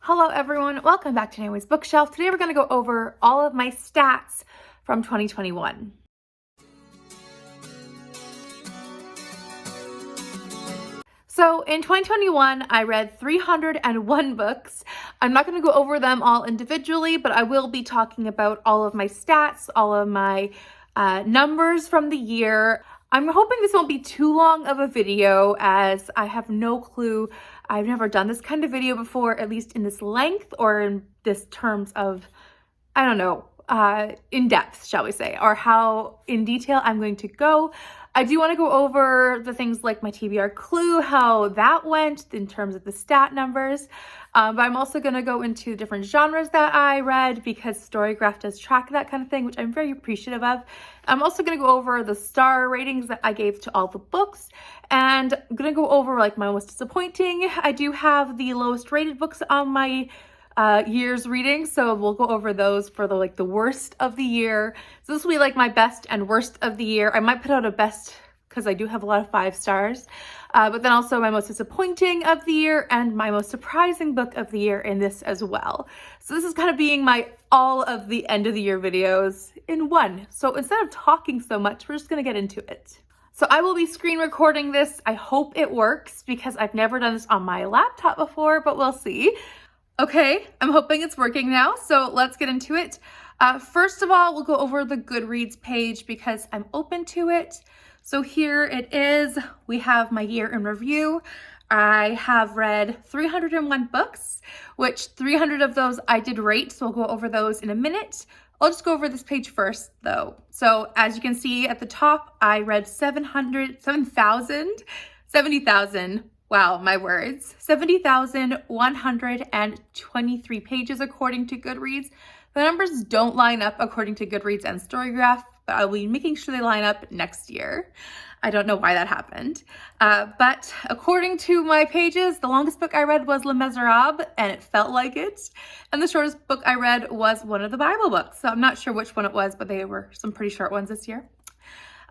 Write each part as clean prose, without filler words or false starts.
Hello everyone, welcome back to Naomi's Bookshelf. Today we're going to go over all of my stats from 2021. So in 2021, I read 301 books. I'm not going to go over them all individually, but I will be talking about all of my stats, all of my numbers from the year. I'm hoping this won't be too long of a video as I have no clue. I've never done this kind of video before, at least in this length or in this terms of, I don't know, in depth, shall we say, or how in detail I'm going to go. I do want to go over the things like my TBR clue, how that went in terms of the stat numbers. But I'm also going to go into different genres that I read because Storygraph does track that kind of thing, which I'm very appreciative of. I'm also going to go over the star ratings that I gave to all the books, and I'm going to go over like my most disappointing. I do have the lowest rated books on my year's reading, so we'll go over those for the worst of the year. So this will be like my best and worst of the year. I might put out a best because I do have a lot of 5 stars, but then also my most disappointing of the year and my most surprising book of the year in this as well. So this is kind of being my all of the end of the year videos in one. So instead of talking so much, we're just gonna get into it. So I will be screen recording this. I hope it works because I've never done this on my laptop before, but we'll see. Okay, I'm hoping it's working now, so let's get into it. First of all, we'll go over the Goodreads page because I'm open to it. So here it is. We have my year in review. I have read 301 books, which 300 of those I did rate, so we'll go over those in a minute. I'll just go over this page first though. So as you can see at the top, I read 70,000. Wow, my words. 70,123 pages according to Goodreads. The numbers don't line up according to Goodreads and Storygraph, but I'll be making sure they line up next year. I don't know why that happened. But according to my pages, the longest book I read was Les Miserables, and it felt like it. And the shortest book I read was one of the Bible books. So I'm not sure which one it was, but they were some pretty short ones this year.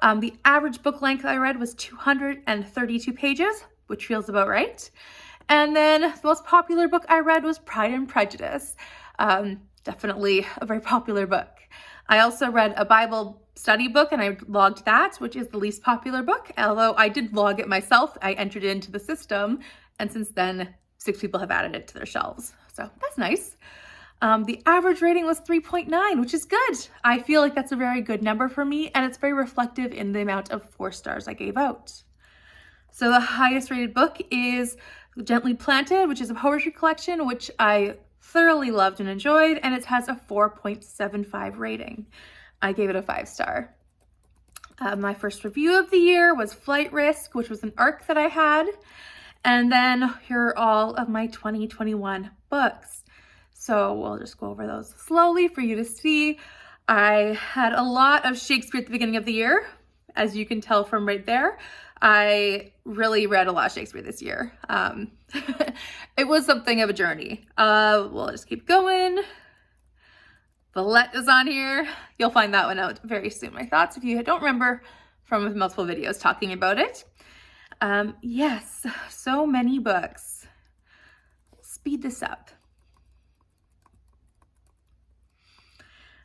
The average book length I read was 232 pages, which feels about right. And then the most popular book I read was Pride and Prejudice. Definitely a very popular book. I also read a Bible study book and I logged that, which is the least popular book. Although I did log it myself, I entered it into the system, and since then 6 people have added it to their shelves. So that's nice. The average rating was 3.9, which is good. I feel like that's a very good number for me, and it's very reflective in the amount of 4 stars I gave out. So the highest rated book is Gently Planted, which is a poetry collection, which I thoroughly loved and enjoyed, and it has a 4.75 rating. I gave it a 5 star. My first review of the year was Flight Risk, which was an arc that I had. And then here are all of my 2021 books. So we'll just go over those slowly for you to see. I had a lot of Shakespeare at the beginning of the year, as you can tell from right there. I really read a lot of Shakespeare this year. It was something of a journey. We'll just keep going. Villette is on here. You'll find that one out very soon. My thoughts, if you don't remember from multiple videos talking about it. Yes, so many books. Speed this up.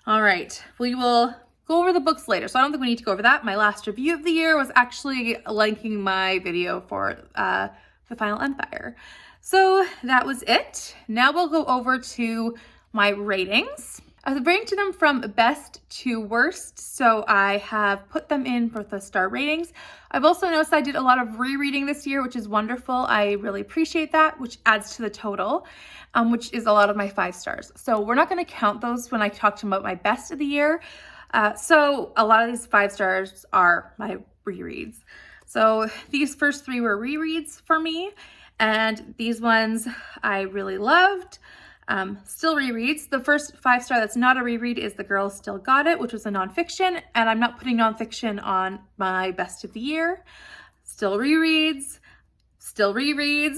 All right, we will go over the books later, so I don't think we need to go over that. My last review of the year was actually linking my video for The Final Empire. So that was it. Now we'll go over to my ratings. I've ranked them from best to worst, so I have put them in for the star ratings. I've also noticed I did a lot of rereading this year, which is wonderful. I really appreciate that, which adds to the total, which is a lot of my 5 stars. So we're not going to count those when I talk about my best of the year. So a lot of these 5 stars are my rereads. So these first 3 were rereads for me, and these ones I really loved. Still rereads. The first 5 star that's not a reread is The Girls Still Got It, which was a nonfiction, and I'm not putting nonfiction on my best of the year. Still rereads. Still rereads.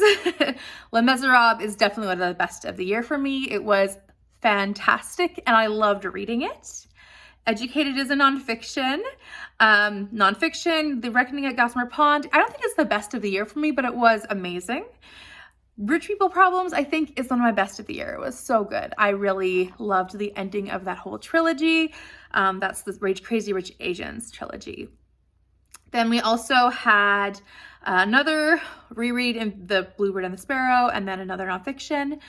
Les Miserables is definitely one of the best of the year for me. It was fantastic, and I loved reading it. Educated is a nonfiction. Nonfiction, The Reckoning at Gossamer Pond. I don't think it's the best of the year for me, but it was amazing. Rich People Problems, I think, is one of my best of the year. It was so good. I really loved the ending of that whole trilogy. That's the Crazy Rich Asians trilogy. Then we also had another reread in The Bluebird and the Sparrow, and then another nonfiction.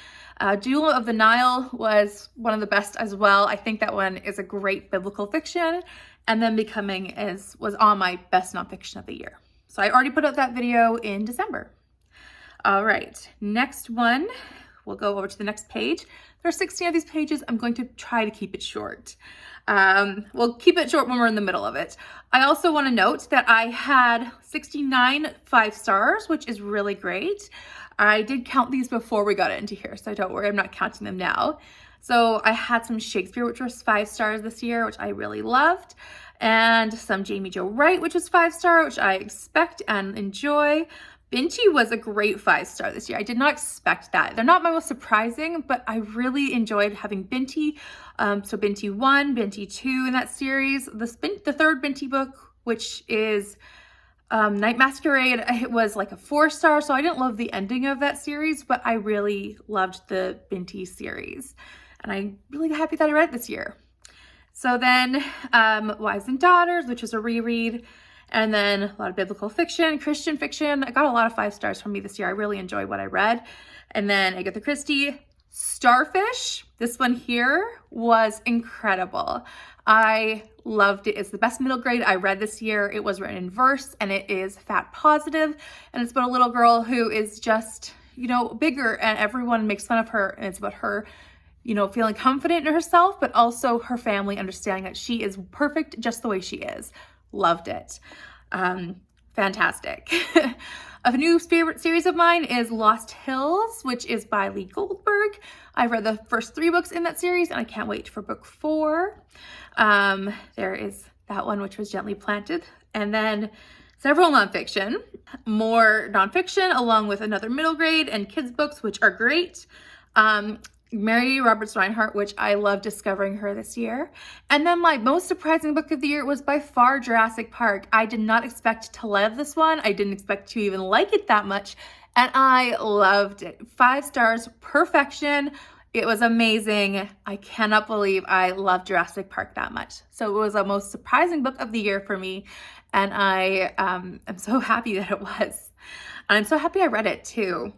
Jewel of the Nile was one of the best as well. I think that one is a great biblical fiction. And then Becoming was on my best nonfiction of the year. So I already put out that video in December. All right, next one, we'll go over to the next page. There are 16 of these pages. I'm going to try to keep it short. We'll keep it short when we're in the middle of it. I also want to note that I had 69 5 stars, which is really great. I did count these before we got into here, so don't worry, I'm not counting them now. So I had some Shakespeare, which was 5 stars this year, which I really loved. And some Jamie Jo Wright, which was 5 star, which I expect and enjoy. Binti was a great 5 star this year. I did not expect that. They're not my most surprising, but I really enjoyed having Binti. So Binti 1, Binti 2 in that series. The third Binti book, which is Night Masquerade, it was like a 4 star. So I didn't love the ending of that series, but I really loved the Binti series. And I'm really happy that I read it this year. So then Wives and Daughters, which is a reread. And then a lot of biblical fiction, Christian fiction. I got a lot of 5 stars from me this year. I really enjoyed what I read. And then Agatha Christie, Starfish. This one here was incredible. I loved it. It's the best middle grade I read this year. It was written in verse and it is fat positive. And it's about a little girl who is just, bigger and everyone makes fun of her. And it's about her, feeling confident in herself, but also her family understanding that she is perfect just the way she is. Loved it. Fantastic. A new favorite series of mine is Lost Hills, which is by Lee Goldberg. I've read the first 3 books in that series and I can't wait for book 4. There is that one, which was Gently Planted. And then several nonfiction, more nonfiction along with another middle grade and kids books, which are great. Mary Roberts Reinhardt, which I love discovering her this year. And then my most surprising book of the year was by far Jurassic Park. I did not expect to love this one. I didn't expect to even like it that much. And I loved it. 5 stars, perfection. It was amazing. I cannot believe I loved Jurassic Park that much. So it was the most surprising book of the year for me. And I am so happy that it was. And I'm so happy I read it too.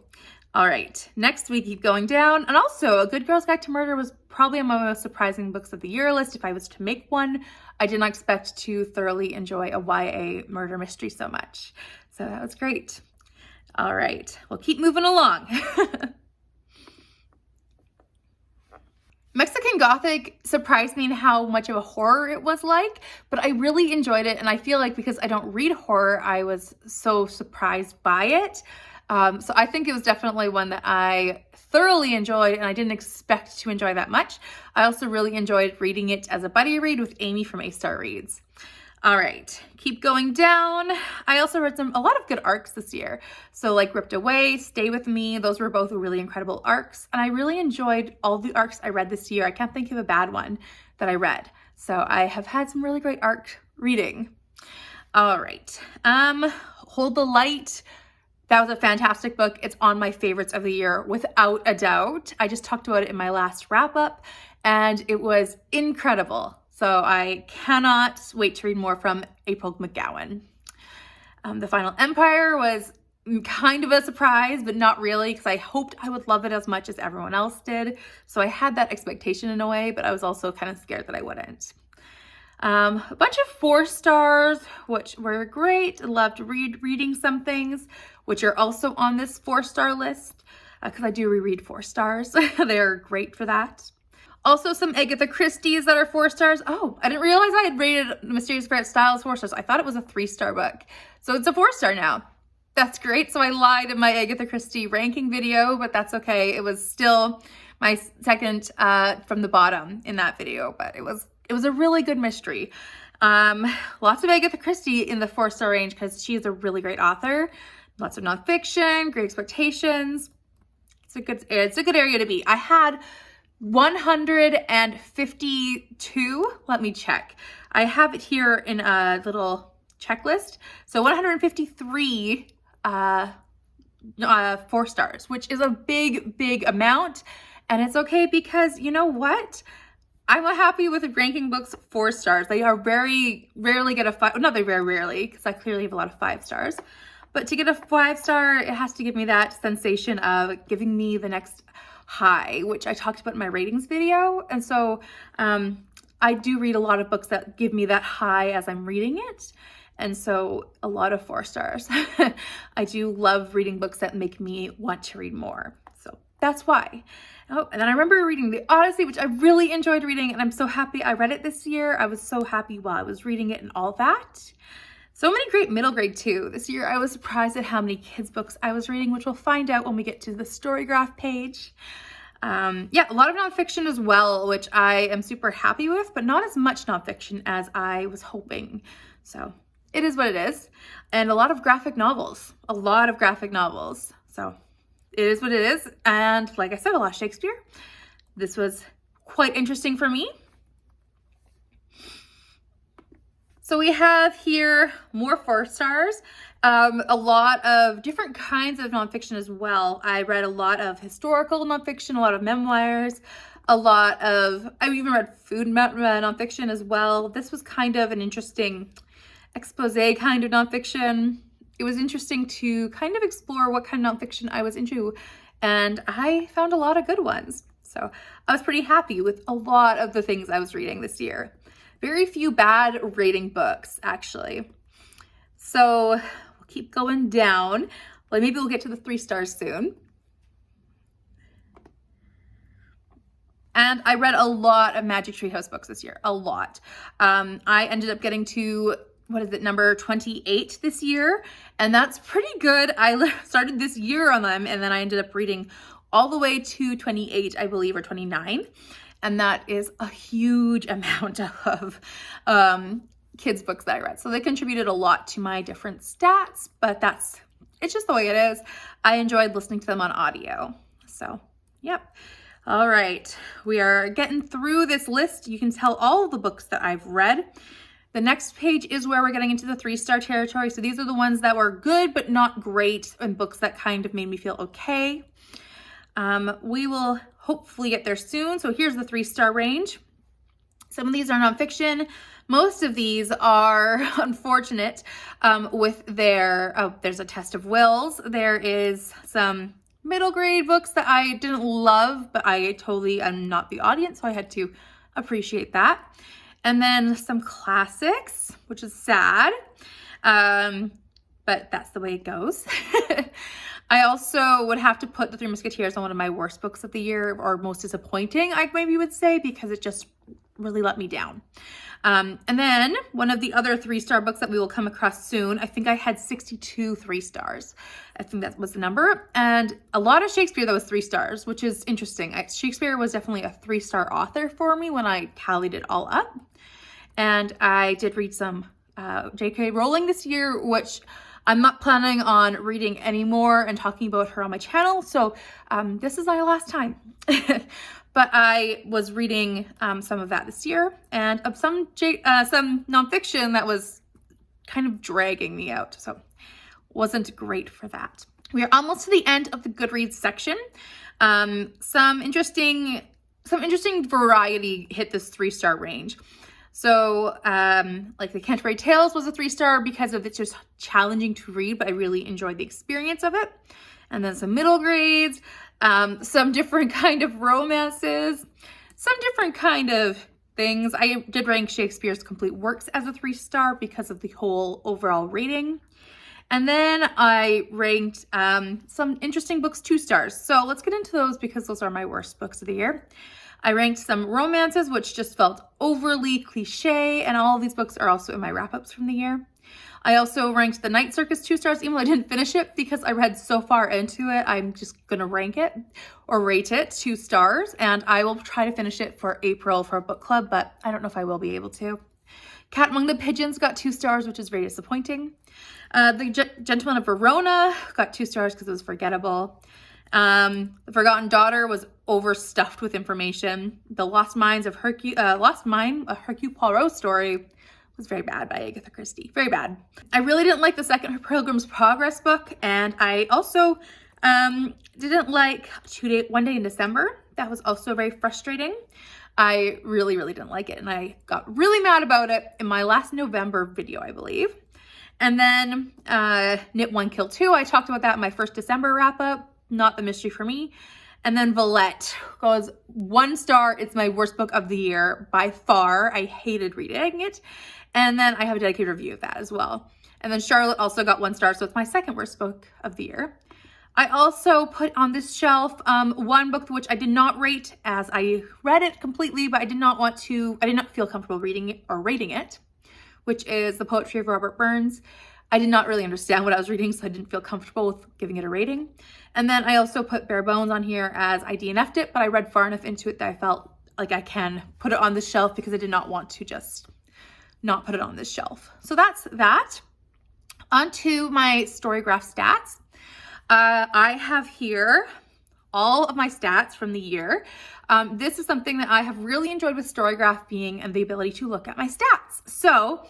All right, next we keep going down. And also, A Good Girl's Guide to Murder was probably on my most surprising books of the year list if I was to make one. I did not expect to thoroughly enjoy a YA murder mystery so much. So that was great. All right, we'll keep moving along. Mexican Gothic surprised me in how much of a horror it was like, but I really enjoyed it. And I feel like because I don't read horror, I was so surprised by it. So I think it was definitely one that I thoroughly enjoyed and I didn't expect to enjoy that much. I also really enjoyed reading it as a buddy read with Amy from A-Star Reads. All right, keep going down. I also read a lot of good arcs this year. So like Ripped Away, Stay With Me, those were both really incredible arcs. And I really enjoyed all the arcs I read this year. I can't think of a bad one that I read. So I have had some really great arc reading. All right, Hold the Light. That was a fantastic book. It's on my favorites of the year without a doubt. I just talked about it in my last wrap up and it was incredible. So I cannot wait to read more from April McGowan. The Final Empire was kind of a surprise, but not really because I hoped I would love it as much as everyone else did. So I had that expectation in a way, but I was also kind of scared that I wouldn't. A bunch of 4 stars, which were great. Loved reading some things, which are also on this 4-star list because I do reread 4 stars. They're great for that. Also some Agatha Christie's that are 4 stars. Oh, I didn't realize I had rated Mysterious Spirit Style as 4 stars. I thought it was a 3-star book. So it's a 4-star now. That's great. So I lied in my Agatha Christie ranking video, but that's okay. It was still my second from the bottom in that video, but it was a really good mystery. Lots of Agatha Christie in the 4-star range because she is a really great author. Lots of nonfiction, Great Expectations. It's a good area to be. I had 152. Let me check. I have it here in a little checklist. So 153 4 stars, which is a big amount. And it's okay because you know what? I'm happy with ranking books 4 stars. They are very rarely get a 5, not very rarely, because I clearly have a lot of 5 stars. But to get a 5 star, it has to give me that sensation of giving me the next high, which I talked about in my ratings video. And so I do read a lot of books that give me that high as I'm reading it. And so a lot of 4 stars. I do love reading books that make me want to read more. So that's why. Oh, and then I remember reading The Odyssey, which I really enjoyed reading, and I'm so happy I read it this year. I was so happy while I was reading it and all that. So many great middle grade too. This year I was surprised at how many kids books I was reading, which we'll find out when we get to the story graph page. Yeah, a lot of nonfiction as well, which I am super happy with, but not as much nonfiction as I was hoping. So it is what it is. And a lot of graphic novels, So it is what it is. And like I said, a lot of Shakespeare. This was quite interesting for me. So we have here more 4 stars, a lot of different kinds of nonfiction as well. I read a lot of historical nonfiction, a lot of memoirs, I even read food nonfiction as well. This was kind of an interesting expose kind of nonfiction. It was interesting to kind of explore what kind of nonfiction I was into, and I found a lot of good ones. So I was pretty happy with a lot of the things I was reading this year. Very few bad rating books, actually. So we'll keep going down. Well, maybe we'll get to the 3 stars soon. And I read a lot of Magic Tree House books this year, a lot. I ended up getting to, number 28 this year, and that's pretty good. I started this year on them, and then I ended up reading all the way to 28, I believe, or 29. And that is a huge amount of kids' books that I read. So they contributed a lot to my different stats, but it's just the way it is. I enjoyed listening to them on audio. So, yep. All right, we are getting through this list. You can tell all of the books that I've read. The next page is where we're getting into the 3-star territory. So these are the ones that were good, but not great, and books that kind of made me feel okay. We will hopefully get there soon. So here's the 3-star range. Some of these are nonfiction. Most of these are unfortunate with there's a test of wills. There is some middle grade books that I didn't love, but I totally am not the audience, so I had to appreciate that. And then some classics, which is sad, but that's the way it goes. I also would have to put The Three Musketeers on one of my worst books of the year, or most disappointing, I maybe would say, because it just really let me down. And then one of the other 3-star books that we will come across soon, I think I had 62 3 stars. I think that was the number. And a lot of Shakespeare that was 3 stars, which is interesting. Shakespeare was definitely a 3-star author for me when I tallied it all up. And I did read some J.K. Rowling this year, which I'm not planning on reading anymore and talking about her on my channel. So this is my last time. But I was reading some of that this year, and of some nonfiction that was kind of dragging me out. So wasn't great for that. We are almost to the end of the Goodreads section. Some interesting variety hit this 3-star range. So like the Canterbury Tales was a 3-star because of it's just challenging to read, but I really enjoyed the experience of it. And then some middle grades, some different kind of romances, some different kind of things. I did rank Shakespeare's complete works as a 3-star because of the whole overall rating. And then I ranked some interesting books 2 stars. So let's get into those because those are my worst books of the year. I ranked some romances, which just felt overly cliche, and all of these books are also in my wrap-ups from the year. I also ranked The Night Circus 2 stars, even though I didn't finish it because I read so far into it. I'm just going to rank it or rate it 2 stars, and I will try to finish it for April for a book club, but I don't know if I will be able to. Cat Among the Pigeons got 2 stars, which is very disappointing. The Gentleman of Verona got 2 stars because it was forgettable. The Forgotten Daughter was overstuffed with information. The Lost Mine, a Hercule Poirot story, was very bad by Agatha Christie, very bad. I really didn't like the second Pilgrim's Progress book, and I also didn't like One Day in December. That was also very frustrating. I really didn't like it, and I got really mad about it in my last November video, I believe. And then Knit 1 Kill 2, I talked about that in my first December wrap up, not the mystery for me. And then Valette goes 1 star. It's my worst book of the year by far. I hated reading it. And then I have a dedicated review of that as well. And then Charlotte also got 1 star, so it's my second worst book of the year. I also put on this shelf one book which I did not rate, as I read it completely, but I did not feel comfortable reading it or rating it, which is The Poetry of Robert Burns. I did not really understand what I was reading, so I didn't feel comfortable with giving it a rating. And then I also put Bare Bones on here as I DNF'd it, but I read far enough into it that I felt like I can put it on this shelf because I did not want to just not put it on this shelf. So that's that. On to my Storygraph stats. I have here all of my stats from the year. This is something that I have really enjoyed with Storygraph, being the ability to look at my stats. So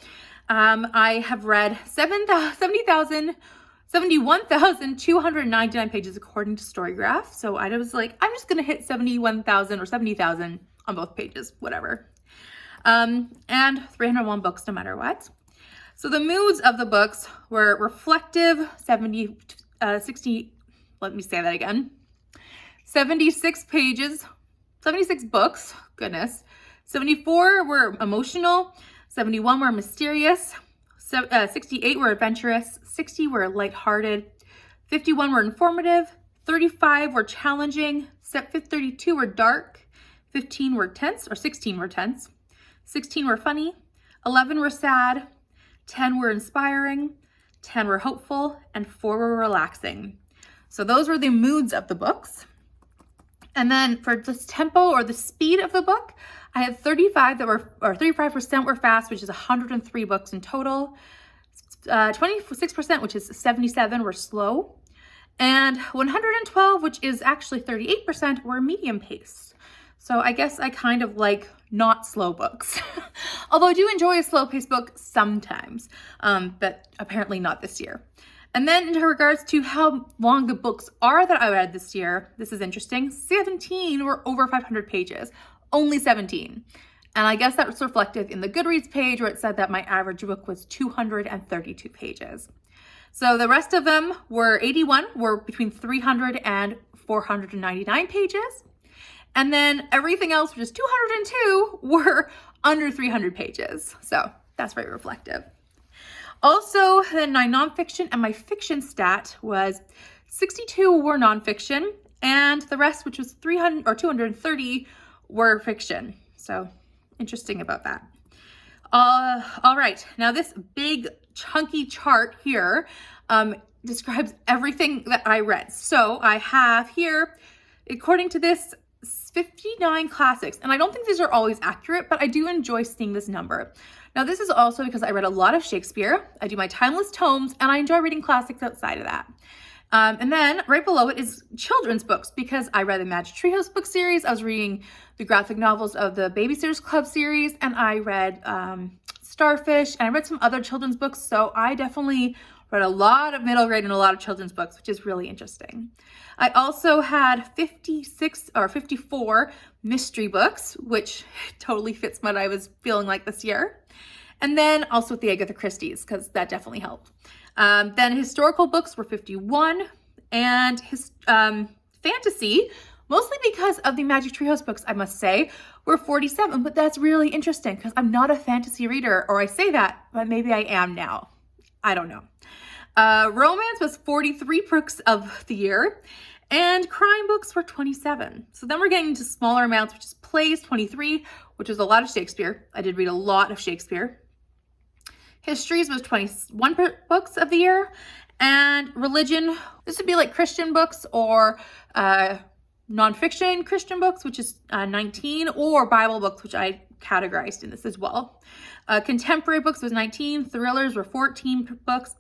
I have read 71,299 pages according to Storygraph. So I was like, I'm just going to hit 71,000 or 70,000 on both pages, whatever. And 301 books no matter what. So the moods of the books were reflective, 60, let me say that again. 76 pages, 76 books, goodness. 74 were emotional, 71 were mysterious, 68 were adventurous, 60 were lighthearted, 51 were informative, 35 were challenging, 32 were dark, 15 were tense, or 16 were tense, 16 were funny, 11 were sad, 10 were inspiring, 10 were hopeful, and 4 were relaxing. So those were the moods of the books. And then for this tempo or the speed of the book, I had 35% were fast, which is 103 books in total. 26%, which is 77, were slow. And 112, which is actually 38%, were medium paced. So I guess I kind of like not slow books. Although I do enjoy a slow paced book sometimes, but apparently not this year. And then in regards to how long the books are that I read this year, this is interesting. 17 were over 500 pages, only 17. And I guess that was reflected in the Goodreads page where it said that my average book was 232 pages. So the rest of them were 81, were between 300 and 499 pages. And then everything else, which is 202, were under 300 pages. So that's very reflective. Also, then my nonfiction and my fiction stat was 62 were nonfiction, and the rest, which was 230, were fiction. So interesting about that. All right, now this big chunky chart here describes everything that I read. So I have here, according to this, 59 classics, and I don't think these are always accurate, but I do enjoy seeing this number. Now this is also because I read a lot of Shakespeare, I do my timeless tomes, and I enjoy reading classics outside of that. And then right below it is children's books, because I read the Magic Treehouse book series, I was reading the graphic novels of the Babysitters Club series, and I read Starfish, and I read some other children's books, so I definitely read a lot of middle grade and a lot of children's books, which is really interesting. I also had 54 mystery books, which totally fits what I was feeling like this year. And then also with the Agatha Christie's, because that definitely helped. Then historical books were 51, and fantasy, mostly because of the Magic Treehouse books, I must say, were 47, but that's really interesting because I'm not a fantasy reader, or I say that, but maybe I am now. I don't know. Romance was 43 books of the year, and crime books were 27. So then we're getting into smaller amounts, which is plays, 23, which is a lot of Shakespeare. I did read a lot of Shakespeare. Histories was 21 books of the year, and religion, this would be like Christian books or nonfiction Christian books, which is 19, or Bible books, which I categorized in this as well. Contemporary books was 19, thrillers were 14 books,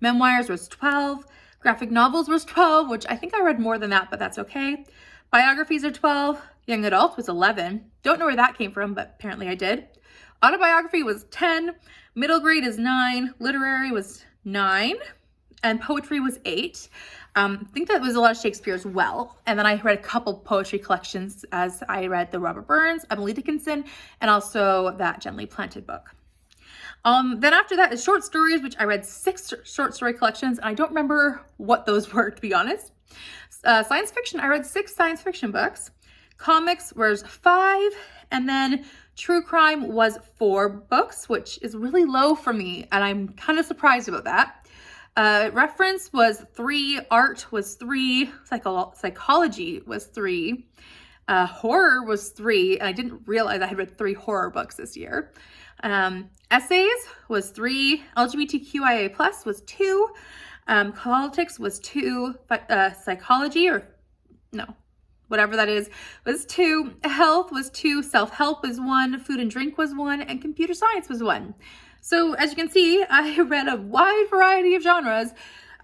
memoirs was 12, graphic novels was 12, which I think I read more than that, but that's okay. Biographies are 12, young adult was 11. Don't know where that came from, but apparently I did. Autobiography was 10, Middle grade is 9, literary was 9, and poetry was 8. I think that was a lot of Shakespeare as well. And then I read a couple poetry collections as I read the Robert Burns, Emily Dickinson, and also that Gently Planted book. Then after that is short stories, which I read 6 short story collections, and I don't remember what those were, to be honest. Science fiction, I read 6 science fiction books. Comics was 5, and then true crime was 4 books, which is really low for me, and I'm kind of surprised about that. Reference was 3, art was 3, psychology was 3, horror was 3, and I didn't realize I had read 3 horror books this year. Essays was 3, LGBTQIA plus was 2, politics was 2, psychology, or no, whatever that is, was 2, health was 2, self-help was 1, food and drink was 1, and computer science was 1. So as you can see, I read a wide variety of genres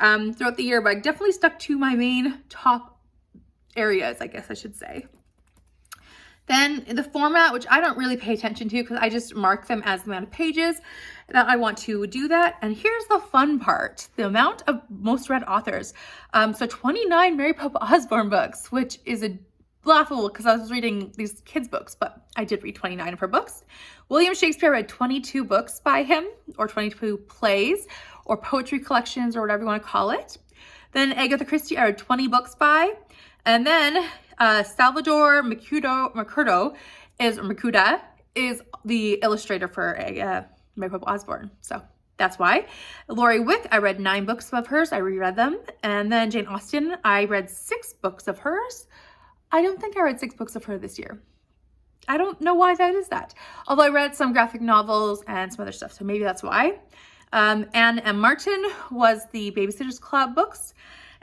throughout the year, but I definitely stuck to my main top areas, I guess I should say. Then the format, which I don't really pay attention to because I just mark them as the amount of pages that I want to do that. And here's the fun part, the amount of most read authors. So 29 Mary Pope Osborne books, which is laughable because I was reading these kids' books, but I did read 29 of her books. William Shakespeare read 22 books by him, or 22 plays, or poetry collections, or whatever you want to call it. Then Agatha Christie, I read 20 books by. And then Salvador Mercuda is the illustrator for Mary Pope Osborne. So that's why. Lori Wick, I read 9 books of hers. I reread them. And then Jane Austen, I read 6 books of hers. I don't think I read 6 books of her this year. I don't know why that is that. Although I read some graphic novels and some other stuff, so maybe that's why. Anne M. Martin was the Babysitter's Club books.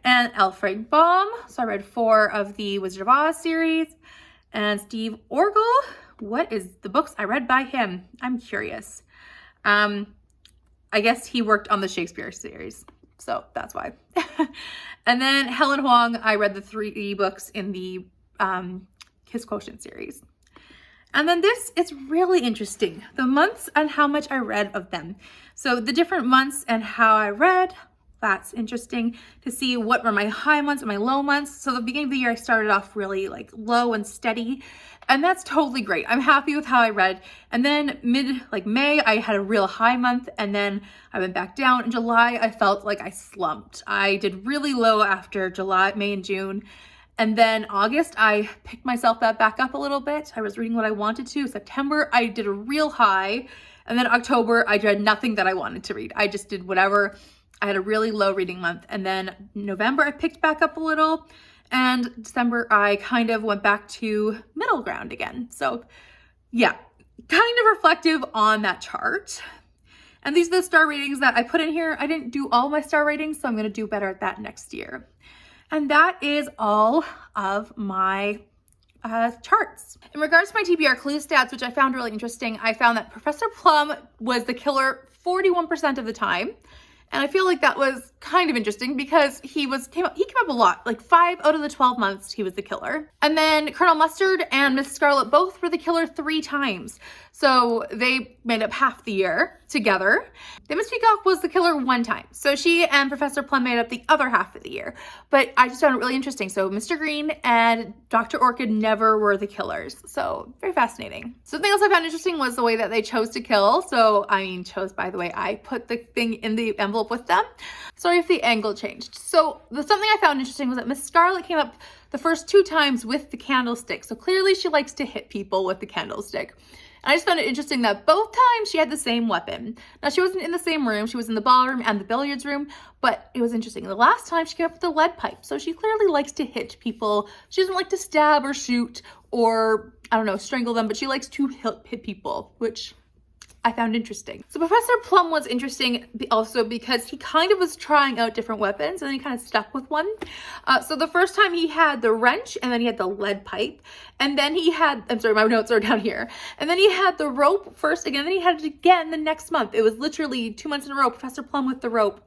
And L. Frank Baum, so I read 4 of the Wizard of Oz series. And Steve Orgel, what is the books I read by him? I'm curious. I guess he worked on the Shakespeare series, so that's why. And then Helen Huang, I read the 3 books in the Kiss Quotient series. And then this is really interesting, the months and how much I read of them. So the different months and how I read, that's interesting to see what were my high months and my low months. So the beginning of the year, I started off really like low and steady, and that's totally great. I'm happy with how I read. And then May, I had a real high month, and then I went back down. In July, I felt like I slumped. I did really low after July, May, and June. And then August, I picked myself back up a little bit. I was reading what I wanted to. September, I did a real high. And then October, I read nothing that I wanted to read. I just did whatever. I had a really low reading month. And then November, I picked back up a little. And December, I kind of went back to middle ground again. So yeah, kind of reflective on that chart. And these are the star ratings that I put in here. I didn't do all my star ratings, so I'm going to do better at that next year. And that is all of my charts. In regards to my TBR clue stats, which I found really interesting, I found that Professor Plum was the killer 41% of the time. And I feel like that was kind of interesting because he came up a lot, like 5 out of the 12 months he was the killer. And then Colonel Mustard and Miss Scarlet both were the killer 3 times. So they made up half the year together. Then Miss Peacock was the killer 1 time. So she and Professor Plum made up the other half of the year. But I just found it really interesting. So Mr. Green and Dr. Orchid never were the killers. So very fascinating. Something else I found interesting was the way that they chose to kill. So, chose, by the way, I put the thing in the envelope with them. Sorry if the angle changed. So something I found interesting was that Miss Scarlet came up the first 2 times with the candlestick. So clearly she likes to hit people with the candlestick. And I just found it interesting that both times she had the same weapon. Now, she wasn't in the same room. She was in the ballroom and the billiards room, but it was interesting. The last time she came up with the lead pipe. So she clearly likes to hit people. She doesn't like to stab or shoot or, strangle them, but she likes to hit people, which I found interesting. So Professor Plum was interesting also because he kind of was trying out different weapons and then he kind of stuck with one. So the first time he had the wrench and then he had the lead pipe. And then he had, my notes are down here. And then he had the rope first again, and then he had it again the next month. It was literally 2 months in a row, Professor Plum with the rope,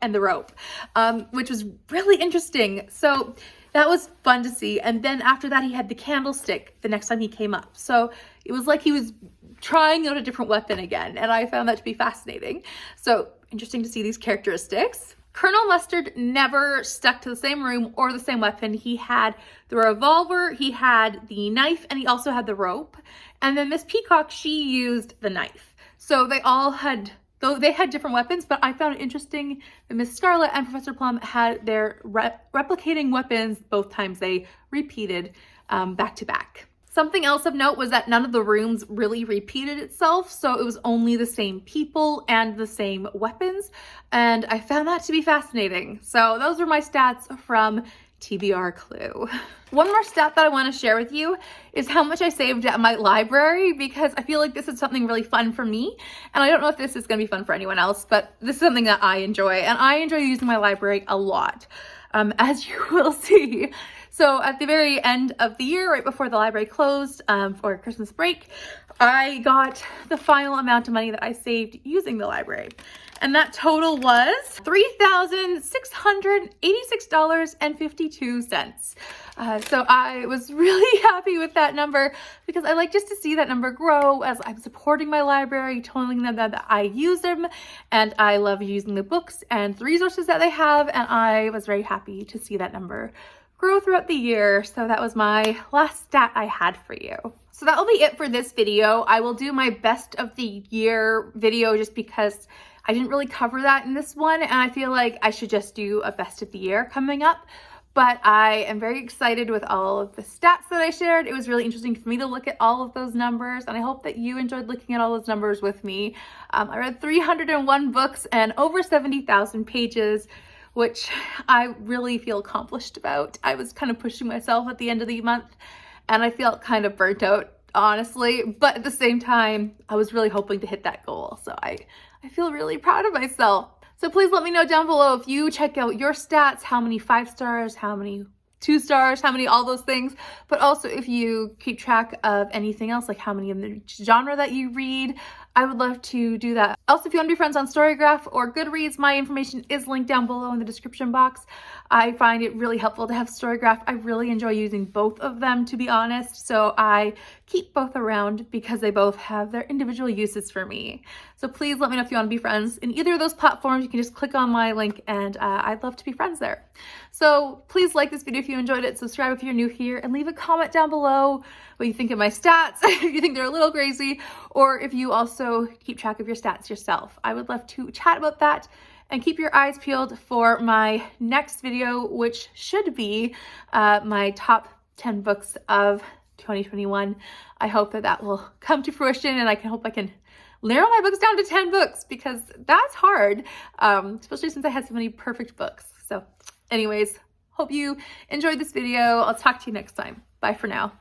which was really interesting. So that was fun to see. And then after that, he had the candlestick the next time he came up. So it was like he was trying out a different weapon again, and I found that to be fascinating. So interesting to see these characteristics. Colonel Mustard never stuck to the same room or the same weapon. He had the revolver, he had the knife, and he also had the rope. And then Miss Peacock, she used the knife. So they all had, though they had different weapons, but I found it interesting that Miss Scarlet and Professor Plum had their replicating weapons both times they repeated back to back. Something else of note was that none of the rooms really repeated itself, so it was only the same people and the same weapons, and I found that to be fascinating. So those are my stats from TBR Clue. One more stat that I want to share with you is how much I saved at my library, because I feel like this is something really fun for me, and I don't know if this is going to be fun for anyone else, but this is something that I enjoy, and I enjoy using my library a lot, as you will see. So at the very end of the year, right before the library closed for Christmas break, I got the final amount of money that I saved using the library. And that total was $3,686.52. So I was really happy with that number, because I like just to see that number grow as I'm supporting my library, telling them that I use them and I love using the books and the resources that they have. And I was very happy to see that number grow throughout the year. So that was my last stat I had for you. So that will be it for this video. I will do my best of the year video just because I didn't really cover that in this one, and I feel like I should just do a best of the year coming up. But I am very excited with all of the stats that I shared. It was really interesting for me to look at all of those numbers, and I hope that you enjoyed looking at all those numbers with me. I read 301 books and over 70,000 pages, which I really feel accomplished about. I was kind of pushing myself at the end of the month, and I felt kind of burnt out, honestly, but at the same time, I was really hoping to hit that goal. So I feel really proud of myself. So please let me know down below if you check out your stats, how many 5 stars, how many 2 stars, how many all those things, but also if you keep track of anything else, like how many in the genre that you read. I would love to do that. Also, if you want to be friends on Storygraph or Goodreads, my information is linked down below in the description box. I find it really helpful to have Storygraph. I really enjoy using both of them, to be honest. So I keep both around because they both have their individual uses for me. So please let me know if you want to be friends in either of those platforms. You can just click on my link and I'd love to be friends there. So please like this video if you enjoyed it, subscribe if you're new here, and leave a comment down below what you think of my stats, if you think they're a little crazy, or if you also keep track of your stats yourself. I would love to chat about that, and keep your eyes peeled for my next video, which should be my top 10 books of 2021. I hope that that will come to fruition, and I hope I can narrow my books down to 10 books, because that's hard, especially since I had so many perfect books. So anyways, hope you enjoyed this video. I'll talk to you next time. Bye for now.